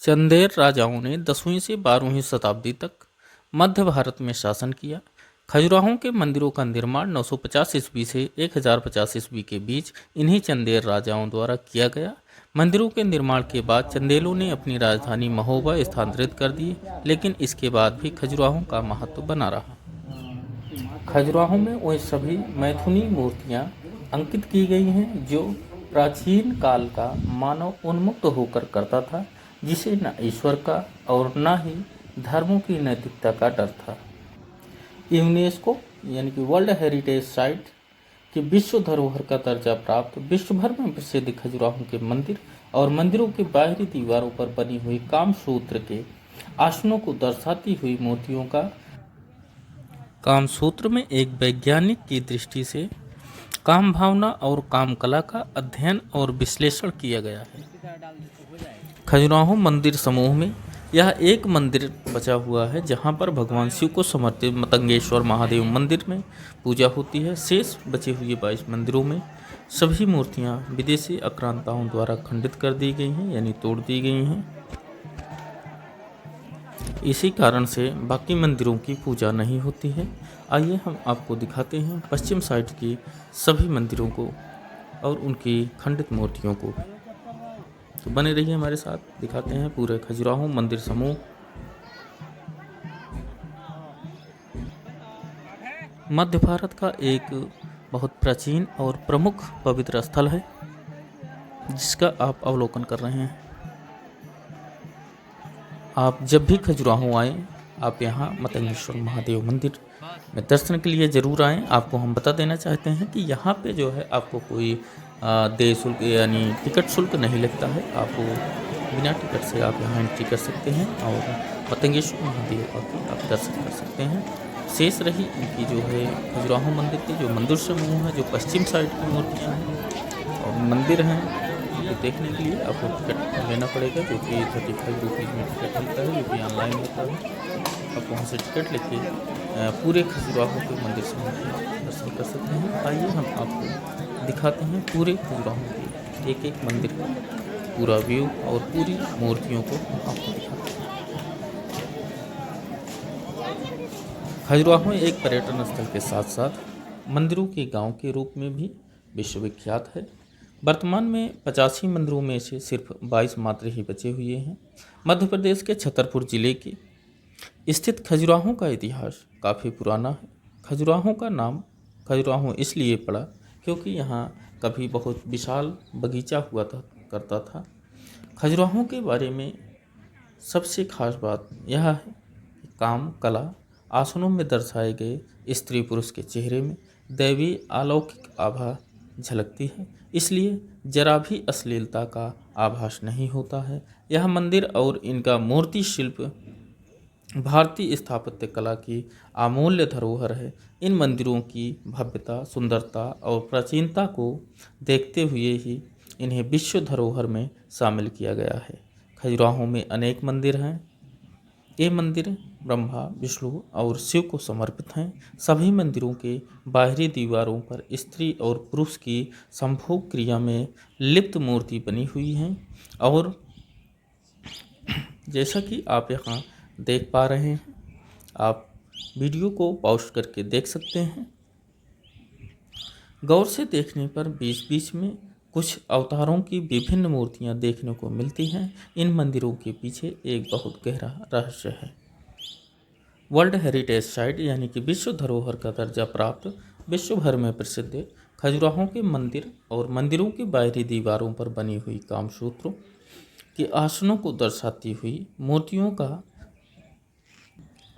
चंदेल राजाओं ने 10वीं से 12वीं शताब्दी तक मध्य भारत में शासन किया। खजुराहो के मंदिरों का निर्माण 950 ईस्वी से 1050 ईस्वी के बीच इन्हीं चंदेल राजाओं द्वारा किया गया। मंदिरों के निर्माण के बाद चंदेलों ने अपनी राजधानी महोबा स्थानांतरित कर दी, लेकिन इसके बाद भी खजुराहो का महत्व बना रहा। खजुराहो में वह सभी मैथुनी मूर्तियाँ अंकित की गई हैं जो प्राचीन काल का मानव उन्मुक्त होकर करता था, जिसे न ईश्वर का और न ही धर्मों की नैतिकता का डर था। यूनेस्को यानी कि वर्ल्ड हेरिटेज साइट के विश्व धरोहर का दर्जा प्राप्त विश्व भर में प्रसिद्ध खजुराहो के मंदिर और मंदिरों के बाहरी दीवारों पर बनी हुई कामसूत्र के आसनों को दर्शाती हुई मूर्तियों का कामसूत्र में एक वैज्ञानिक की दृष्टि से काम भावना और काम कला का अध्ययन और विश्लेषण किया गया है। खजुराहो मंदिर समूह में यह एक मंदिर बचा हुआ है जहां पर भगवान शिव को समर्पित मतंगेश्वर महादेव मंदिर में पूजा होती है। शेष बचे हुए 22 मंदिरों में सभी मूर्तियां विदेशी आक्रांताओं द्वारा खंडित कर दी गई हैं, यानी तोड़ दी गई हैं। इसी कारण से बाकी मंदिरों की पूजा नहीं होती है। आइए हम आपको दिखाते हैं पश्चिम साइड की सभी मंदिरों को और उनकी खंडित मूर्तियों को। तो बने रहिए हमारे साथ, दिखाते हैं पूरे खजुराहो मंदिर समूह। मध्य भारत का एक बहुत प्राचीन और प्रमुख पवित्र स्थल है जिसका आप अवलोकन कर रहे हैं। आप जब भी खजुराहो आएँ, आप यहाँ मतंगेश्वर महादेव मंदिर में दर्शन के लिए ज़रूर आएँ। आपको हम बता देना चाहते हैं कि यहाँ पे जो है आपको कोई देय शुल्क यानी टिकट शुल्क नहीं लगता है। आपको बिना टिकट से आप यहाँ एंट्री कर सकते हैं और मतंगेश्वर महादेव का भी आप दर्शन कर सकते हैं। शेष रही इनकी जो है खजुराहो मंदिर के जो मंदिर समूह है, जो पश्चिम साइड की मूर्तियाँ हैं और मंदिर हैं, तो देखने के लिए आपको टिकट लेना पड़ेगा, जो कि 35 रुपीज़ में टिकट मिलता है, जो कि ऑनलाइन होता है। आप वहाँ से टिकट लेके पूरे खजुराहो के मंदिर समूह के दर्शन कर सकते हैं। आइए हम आपको दिखाते हैं पूरे खजुराहो के एक एक मंदिर का पूरा व्यू और पूरी मूर्तियों को आपको दिखाते हैं। खजुराहो एक पर्यटन स्थल के साथ साथ मंदिरों के गांव के रूप में भी विश्वविख्यात है। वर्तमान में 85 मंदिरों में से सिर्फ 22 मात्र ही बचे हुए हैं। मध्य प्रदेश के छतरपुर जिले के स्थित खजुराहो का इतिहास काफ़ी पुराना है। खजुराहो का नाम खजुराहो इसलिए पड़ा क्योंकि यहाँ कभी बहुत विशाल बगीचा हुआ करता था। खजुराहो के बारे में सबसे खास बात यह है कि काम कला आसनों में दर्शाए गए स्त्री पुरुष के चेहरे में दैवी अलौकिक आभा झलकती है, इसलिए जरा भी अश्लीलता का आभास नहीं होता है। यह मंदिर और इनका मूर्ति शिल्प भारतीय स्थापत्य कला की अमूल्य धरोहर है। इन मंदिरों की भव्यता, सुंदरता और प्राचीनता को देखते हुए ही इन्हें विश्व धरोहर में शामिल किया गया है। खजुराहो में अनेक मंदिर हैं। ये मंदिर ब्रह्मा, विष्णु और शिव को समर्पित हैं। सभी मंदिरों के बाहरी दीवारों पर स्त्री और पुरुष की संभोग क्रिया में लिप्त मूर्ति बनी हुई हैं और जैसा कि आप यहाँ देख पा रहे हैं, आप वीडियो को पॉज करके देख सकते हैं। गौर से देखने पर बीच बीच में कुछ अवतारों की विभिन्न मूर्तियां देखने को मिलती हैं। इन मंदिरों के पीछे एक बहुत गहरा रहस्य है। वर्ल्ड हेरिटेज साइट यानी कि विश्व धरोहर का दर्जा प्राप्त विश्व भर में प्रसिद्ध खजुराहो के मंदिर और मंदिरों की बाहरी दीवारों पर बनी हुई कामसूत्रों के आसनों को दर्शाती हुई मूर्तियों का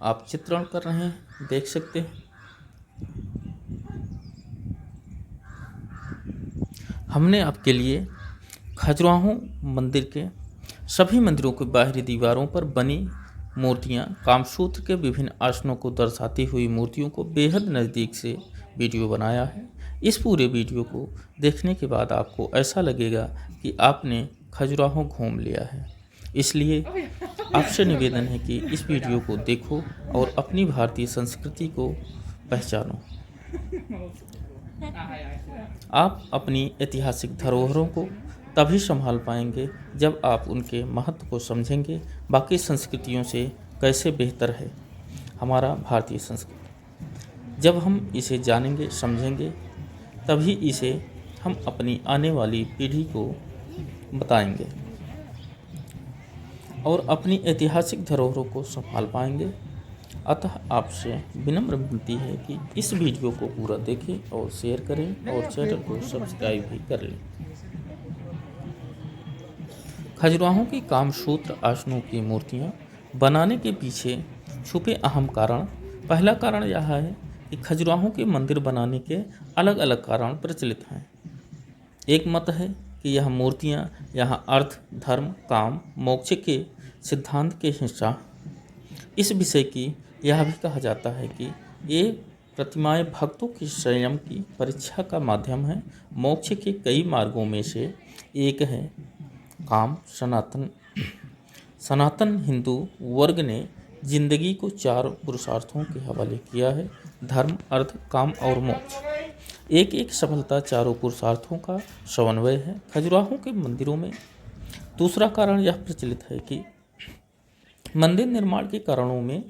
आप चित्रण कर रहे हैं, देख सकते हैं। हमने आपके लिए खजुराहो मंदिर के सभी मंदिरों के बाहरी दीवारों पर बनी मूर्तियां, कामसूत्र के विभिन्न आसनों को दर्शाती हुई मूर्तियों को बेहद नज़दीक से वीडियो बनाया है। इस पूरे वीडियो को देखने के बाद आपको ऐसा लगेगा कि आपने खजुराहो घूम लिया है। इसलिए आपसे निवेदन है कि इस वीडियो को देखो और अपनी भारतीय संस्कृति को पहचानो। आप अपनी ऐतिहासिक धरोहरों को तभी संभाल पाएंगे जब आप उनके महत्व को समझेंगे। बाकी संस्कृतियों से कैसे बेहतर है हमारा भारतीय संस्कृति। जब हम इसे जानेंगे समझेंगे तभी इसे हम अपनी आने वाली पीढ़ी को बताएंगे और अपनी ऐतिहासिक धरोहरों को संभाल पाएंगे। अतः आपसे विनम्र विनती है कि इस वीडियो को पूरा देखें और शेयर करें और चैनल को सब्सक्राइब भी कर लें। खजुराहों की कामसूत्र आसनों की मूर्तियां बनाने के पीछे छुपे अहम कारण। पहला कारण यह है कि खजुराहों के मंदिर बनाने के अलग अलग कारण प्रचलित हैं। एक मत है कि यह मूर्तियां यहाँ अर्थ, धर्म, काम, मोक्ष के सिद्धांत के हिस्सा। इस विषय की यह भी कहा जाता है कि ये प्रतिमाएं भक्तों के संयम की परीक्षा का माध्यम है। मोक्ष के कई मार्गों में से एक है काम। सनातन हिंदू वर्ग ने जिंदगी को 4 पुरुषार्थों के हवाले किया है: धर्म, अर्थ, काम और मोक्ष। एक एक सफलता चारों पुरुषार्थों का समन्वय है। खजुराहों के मंदिरों में दूसरा कारण यह प्रचलित है कि मंदिर निर्माण के कारणों में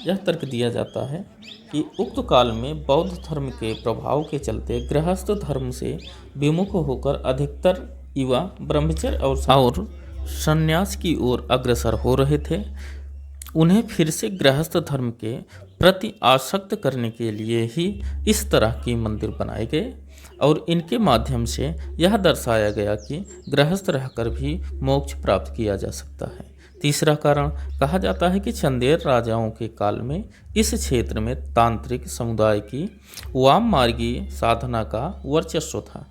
यह तर्क दिया जाता है कि उक्त काल में बौद्ध धर्म के प्रभाव के चलते गृहस्थ धर्म से विमुख होकर अधिकतर युवा ब्रह्मचर्य और संन्यास की ओर अग्रसर हो रहे थे। उन्हें फिर से गृहस्थ धर्म के प्रति आसक्त करने के लिए ही इस तरह के मंदिर बनाए गए और इनके माध्यम से यह दर्शाया गया कि गृहस्थ रहकर भी मोक्ष प्राप्त किया जा सकता है। तीसरा कारण कहा जाता है कि चंदेल राजाओं के काल में इस क्षेत्र में तांत्रिक समुदाय की वाम मार्गीय साधना का वर्चस्व था,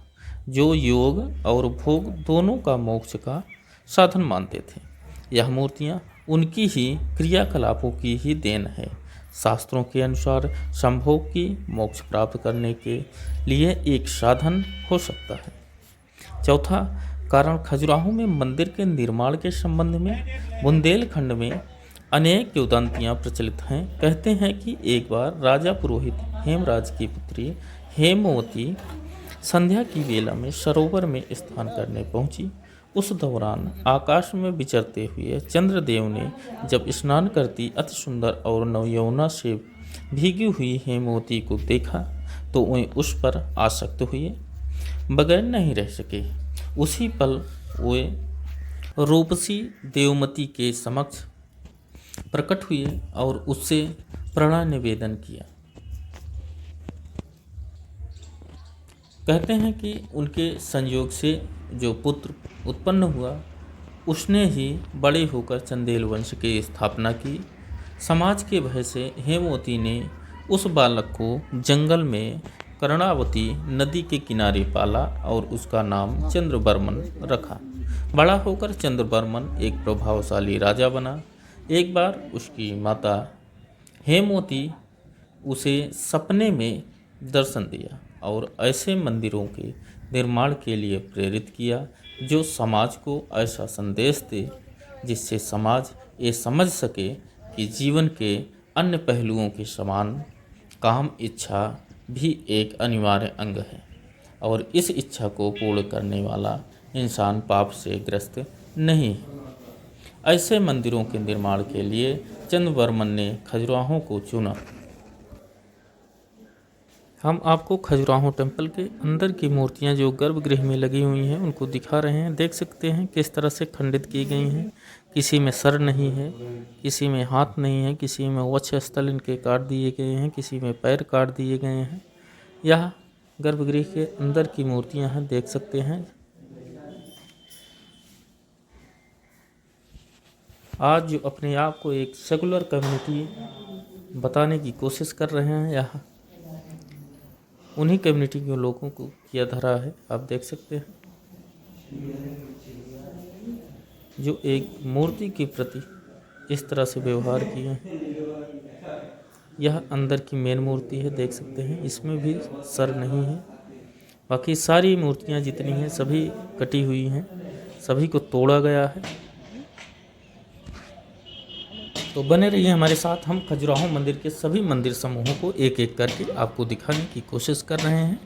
जो योग और भोग दोनों का मोक्ष का साधन मानते थे। यह मूर्तियाँ उनकी ही क्रियाकलापों की ही देन है। शास्त्रों के अनुसार संभोग की मोक्ष प्राप्त करने के लिए एक साधन हो सकता है। चौथा कारण खजुराहों में मंदिर के निर्माण के संबंध में बुंदेलखंड में अनेक किंवदंतियाँ प्रचलित हैं। कहते हैं कि एक बार राजा पुरोहित हेमराज की पुत्री हेमवती संध्या की वेला में सरोवर में स्नान करने पहुंची। उस दौरान आकाश में विचरते हुए चंद्रदेव ने जब स्नान करती अति सुंदर और नवयौवना से भीगी हुई हेमवती को देखा तो वे उस पर आसक्त हुए, बगैर नहीं रह सके। उसी पल वे रूपसी देवमती के समक्ष प्रकट हुए और उससे प्रणाम निवेदन किया। कहते हैं कि उनके संयोग से जो पुत्र उत्पन्न हुआ उसने ही बड़े होकर चंदेल वंश की स्थापना की। समाज के भय से हेमवती ने उस बालक को जंगल में कर्णावती नदी के किनारे पाला और उसका नाम चंद्रवर्मन रखा। बड़ा होकर चंद्रवर्मन एक प्रभावशाली राजा बना। एक बार उसकी माता हेमवती उसे सपने में दर्शन दिया और ऐसे मंदिरों के निर्माण के लिए प्रेरित किया जो समाज को ऐसा संदेश दे जिससे समाज ये समझ सके कि जीवन के अन्य पहलुओं के समान काम इच्छा भी एक अनिवार्य अंग है और इस इच्छा को पूर्ण करने वाला इंसान पाप से ग्रस्त नहीं है। ऐसे मंदिरों के निर्माण के लिए चंद्रवर्मन ने खजुराहों को चुना। हम आपको खजुराहो टेम्पल के अंदर की मूर्तियां जो गर्भगृह में लगी हुई हैं उनको दिखा रहे हैं। देख सकते हैं किस तरह से खंडित की गई हैं। किसी में सर नहीं है, किसी में हाथ नहीं है, किसी में वक्षस्थल इनके काट दिए गए हैं, किसी में पैर काट दिए गए हैं। यह गर्भगृह के अंदर की मूर्तियां हैं, देख सकते हैं। आज जो अपने आप को एक सेकुलर कम्युनिटी बताने की कोशिश कर रहे हैं, यह उन्हीं कम्युनिटी के लोगों को किया धरा है। आप देख सकते हैं जो एक मूर्ति के प्रति इस तरह से व्यवहार किए हैं। यह अंदर की मेन मूर्ति है, देख सकते हैं। इसमें भी सर नहीं है। बाकी सारी मूर्तियां जितनी हैं सभी कटी हुई हैं, सभी को तोड़ा गया है। तो बने रहिए हमारे साथ। हम खजुराहो मंदिर के सभी मंदिर समूहों को एक एक करके आपको दिखाने की कोशिश कर रहे हैं।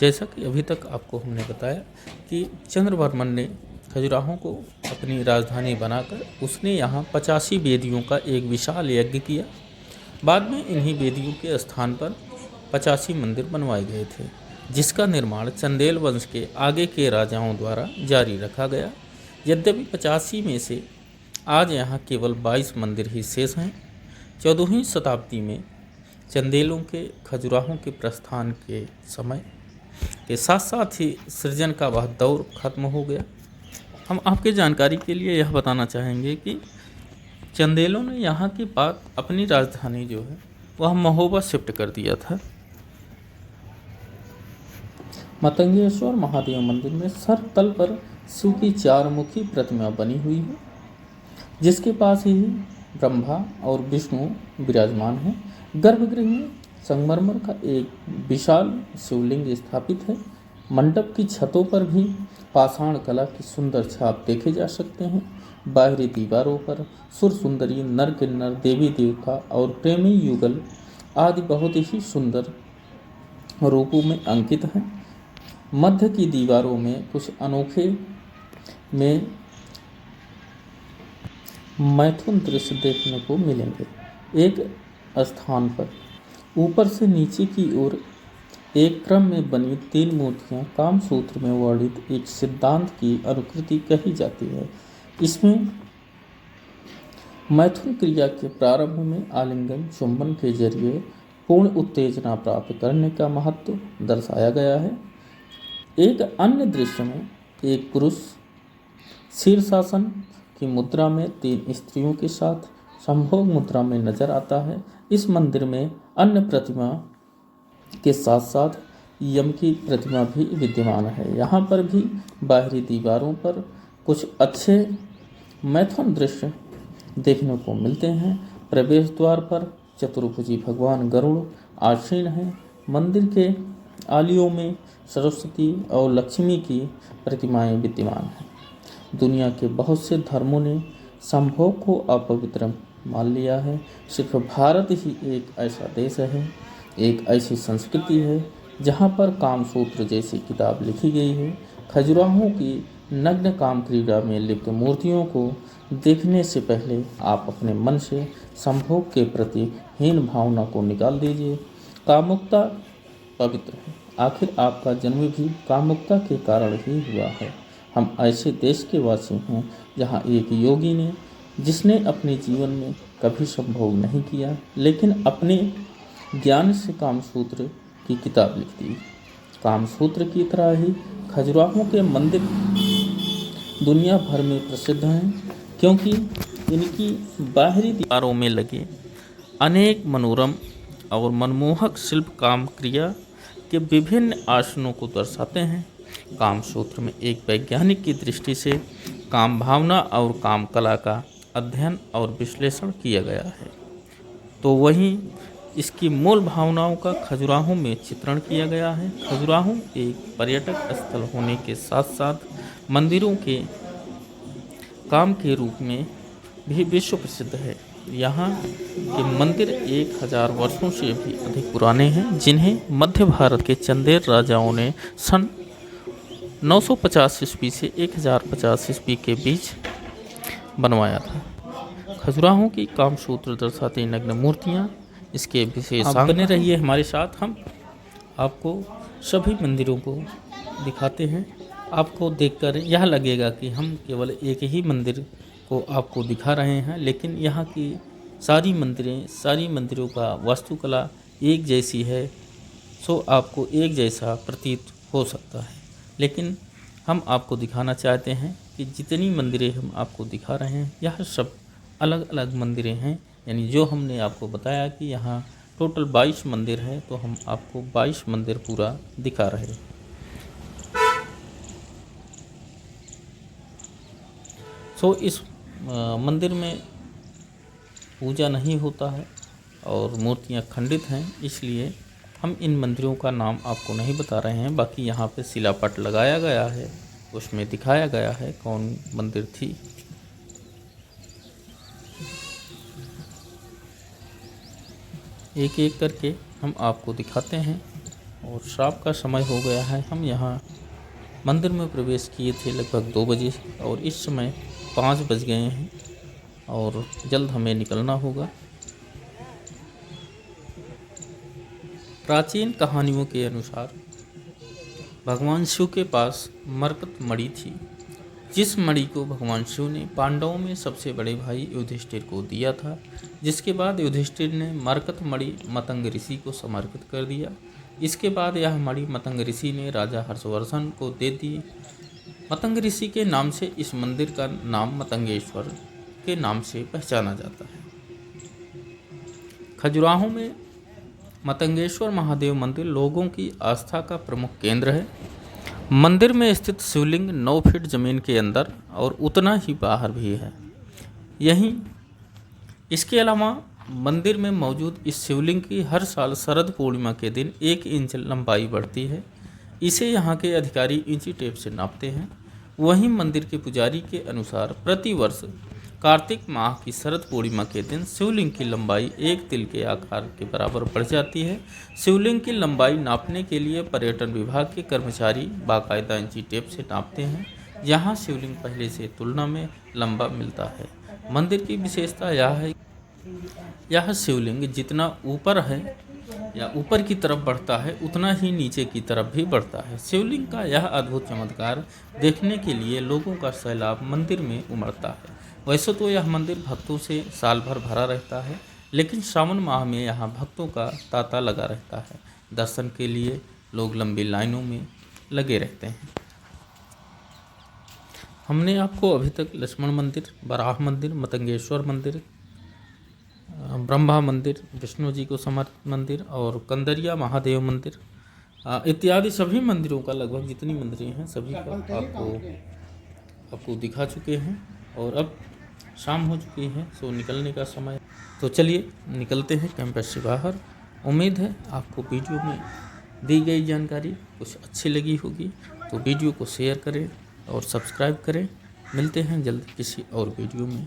जैसा कि अभी तक आपको हमने बताया कि चंद्रवर्मन ने खजुराहो को अपनी राजधानी बनाकर उसने यहाँ 85 वेदियों का एक विशाल यज्ञ किया। बाद में इन्हीं वेदियों के स्थान पर 85 मंदिर बनवाए गए थे, जिसका निर्माण चंदेल वंश के आगे के राजाओं द्वारा जारी रखा गया। यद्यपि 85 में से आज यहाँ केवल 22 मंदिर ही शेष हैं। 14वीं शताब्दी में चंदेलों के खजुराहों के प्रस्थान के समय के साथ साथ ही सृजन का वह दौर खत्म हो गया। हम आपके जानकारी के लिए यह बताना चाहेंगे कि चंदेलों ने यहाँ के बाद अपनी राजधानी जो है वह महोबा शिफ्ट कर दिया था। मतंगेश्वर महादेव मंदिर में सर्वतल पर शिव की 4 मुखी प्रतिमा बनी हुई है, जिसके पास ही ब्रह्मा और विष्णु विराजमान हैं। गर्भगृह में संगमरमर का एक विशाल शिवलिंग स्थापित है। मंडप की छतों पर भी पाषाण कला की सुंदर छाप देखे जा सकते हैं। बाहरी दीवारों पर सुर सुंदरी, नर किन्नर, देवी देवता और प्रेमी युगल आदि बहुत ही सुंदर रूपों में अंकित हैं। मध्य की दीवारों में कुछ अनोखे में मैथुन दृश्य देखने को मिलेंगे। एक स्थान पर ऊपर से नीचे की ओर एक क्रम में बनी 3 मूर्तियां कामसूत्र में वर्णित एक सिद्धांत की अनुकृति कही जाती है। इसमें मैथुन क्रिया के प्रारंभ में आलिंगन चुंबन के जरिए पूर्ण उत्तेजना प्राप्त करने का महत्व दर्शाया गया है। एक अन्य दृश्य में एक पुरुष शीर्षासन की मुद्रा में 3 स्त्रियों के साथ संभोग मुद्रा में नजर आता है। इस मंदिर में अन्य प्रतिमा के साथ साथ यम की प्रतिमा भी विद्यमान है। यहाँ पर भी बाहरी दीवारों पर कुछ अच्छे मैथुन दृश्य देखने को मिलते हैं। प्रवेश द्वार पर चतुर्भुजी भगवान गरुड़ आसीन हैं। मंदिर के आलियों में सरस्वती और लक्ष्मी की प्रतिमाएं विद्यमान हैं। दुनिया के बहुत से धर्मों ने संभोग को अपवित्र मान लिया है। सिर्फ भारत ही एक ऐसा देश है, एक ऐसी संस्कृति है जहाँ पर कामसूत्र जैसी किताब लिखी गई है। खजुराहों की नग्न काम क्रीड़ा में लिप्त मूर्तियों को देखने से पहले आप अपने मन से संभोग के प्रति हीन भावना को निकाल दीजिए। कामुकता पवित्र है, आखिर आपका जन्म भी कामुकता के कारण ही हुआ है। हम ऐसे देश के वासी हैं जहाँ एक योगी ने, जिसने अपने जीवन में कभी संभोग नहीं किया, लेकिन अपने ज्ञान से कामसूत्र की किताब लिख दी। कामसूत्र की तरह ही खजुराहो के मंदिर दुनिया भर में प्रसिद्ध हैं, क्योंकि इनकी बाहरी दीवारों में लगे अनेक मनोरम और मनमोहक शिल्प काम क्रिया के विभिन्न आसनों को दर्शाते हैं। कामसूत्र में एक वैज्ञानिक की दृष्टि से काम भावना और काम कला का अध्ययन और विश्लेषण किया गया है, तो वहीं इसकी मूल भावनाओं का खजुराहो में चित्रण किया गया है। खजुराहो एक पर्यटक स्थल होने के साथ साथ मंदिरों के काम के रूप में भी विश्व प्रसिद्ध है। यहाँ के मंदिर 1000 वर्षों से भी अधिक पुराने हैं, जिन्हें मध्य भारत के चंदेल राजाओं ने सन 950 ईस्वी से 1050 ईस्वी के बीच बनवाया था। खजुराहो की कामसूत्र दर्शाती नग्न मूर्तियाँ इसके विशेषांग बने रहिए हमारे साथ। हम आपको सभी मंदिरों को दिखाते हैं। आपको देखकर यह लगेगा कि हम केवल एक ही मंदिर को आपको दिखा रहे हैं, लेकिन यहाँ की सारी मंदिरों का वास्तुकला एक जैसी है, सो आपको एक जैसा प्रतीत हो सकता है। लेकिन हम आपको दिखाना चाहते हैं कि जितनी मंदिरें हम आपको दिखा रहे हैं यह सब अलग अलग मंदिरें हैं। यानी जो हमने आपको बताया कि यहाँ टोटल 22 मंदिर है, तो हम आपको 22 मंदिर पूरा दिखा रहे हैं। सो इस मंदिर में पूजा नहीं होता है और मूर्तियाँ खंडित हैं, इसलिए हम इन मंदिरों का नाम आपको नहीं बता रहे हैं। बाकी यहाँ पे शिलापट लगाया गया है, उसमें दिखाया गया है कौन मंदिर थी। एक एक करके हम आपको दिखाते हैं। और शाम का समय हो गया है। हम यहाँ मंदिर में प्रवेश किए थे लगभग 2 बजे और इस समय 5 बज गए हैं और जल्द हमें निकलना होगा। प्राचीन कहानियों के अनुसार भगवान शिव के पास मरकत मणि थी, जिस मणि को भगवान शिव ने पांडवों में सबसे बड़े भाई युधिष्ठिर को दिया था, जिसके बाद युधिष्ठिर ने मरकत मणि मतंग ऋषि को समर्पित कर दिया। इसके बाद यह मणि मतंग ऋषि ने राजा हर्षवर्धन को दे दी। मतंग ऋषि के नाम से इस मंदिर का नाम मतंगेश्वर के नाम से पहचाना जाता है। खजुराहो में मतंगेश्वर महादेव मंदिर लोगों की आस्था का प्रमुख केंद्र है। मंदिर में स्थित शिवलिंग 9 फीट जमीन के अंदर और उतना ही बाहर भी है। यहीं इसके अलावा मंदिर में मौजूद इस शिवलिंग की हर साल शरद पूर्णिमा के दिन 1 इंच लंबाई बढ़ती है। इसे यहाँ के अधिकारी इंची टेप से नापते हैं। वहीं मंदिर के पुजारी के अनुसार प्रतिवर्ष कार्तिक माह की शरद पूर्णिमा के दिन शिवलिंग की लंबाई 1 तिल के आकार के बराबर बढ़ जाती है। शिवलिंग की लंबाई नापने के लिए पर्यटन विभाग के कर्मचारी बाकायदा इंची टेप से नापते हैं। यहाँ शिवलिंग पहले से तुलना में लंबा मिलता है। मंदिर की विशेषता यह है, यह शिवलिंग जितना ऊपर है या ऊपर की तरफ बढ़ता है उतना ही नीचे की तरफ भी बढ़ता है। शिवलिंग का यह अद्भुत चमत्कार देखने के लिए लोगों का सैलाब मंदिर में उमड़ता है। वैसे तो यह मंदिर भक्तों से साल भर भरा रहता है, लेकिन श्रावण माह में यहाँ भक्तों का तांता लगा रहता है। दर्शन के लिए लोग लंबी लाइनों में लगे रहते हैं। हमने आपको अभी तक लक्ष्मण मंदिर, बराह मंदिर, मतंगेश्वर मंदिर, ब्रह्मा मंदिर, विष्णु जी को समर्पित मंदिर और कंदरिया महादेव मंदिर इत्यादि सभी मंदिरों का, लगभग जितनी मंदिरें हैं सभी का आपको दिखा चुके हैं। और अब शाम हो चुकी है, सो निकलने का समय। तो चलिए निकलते हैं कैंपस से बाहर। उम्मीद है आपको वीडियो में दी गई जानकारी कुछ अच्छी लगी होगी, तो वीडियो को शेयर करें और सब्सक्राइब करें। मिलते हैं जल्द किसी और वीडियो में।